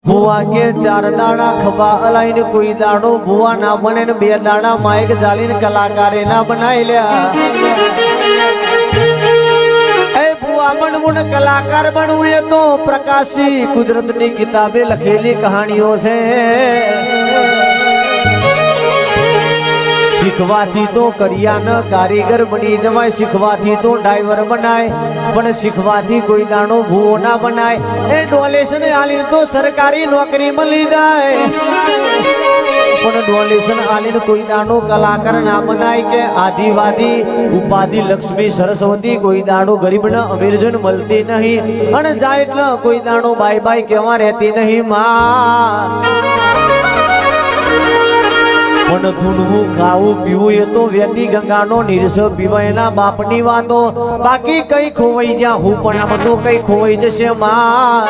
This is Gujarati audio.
ભુવા કે ચાર દાડા ખભા અલાઈને કોઈ દાડો ભુવા ના બને ને બે દાડા માઇક જાલીને કલાકારે ના બનાવી લ્યા એ ભુવા બનવું ને કલાકાર બનવું એ તો પ્રકાશી કુદરતની કિતાબે લખેલી કહાણીઓ છે। શીખવાથી તો કરિયાના કારીગર બની જવાય, શીખવાથી તો ડ્રાઈવર બનાય, પણ શીખવાથી કોઈ દાણો ભૂવો ના બનાય। એ ડોનેશન આલીને તો સરકારી નોકરી મળી જાય, પણ ડોનેશન આલીને કોઈ દાણો કલાકાર ના બનાય કે આદિવાદી ઉપાધિ લક્ષ્મી સરસ્વતી કોઈ દાણો ગરીબને અમીરજન મળતી નહીં, અને જાય એટલે કોઈ દાણો બાય બાય કેવા રહેતી નહીં માં। પણ ધૂણવું ખાવું પીવું એ તો વેતી ગંગાનો નીરસ પીવા એના બાપની વાતો, બાકી કઈ ખોવાઈ જ્યાં હું પણ આમ તો કઈ ખોવાઈ જશે માં।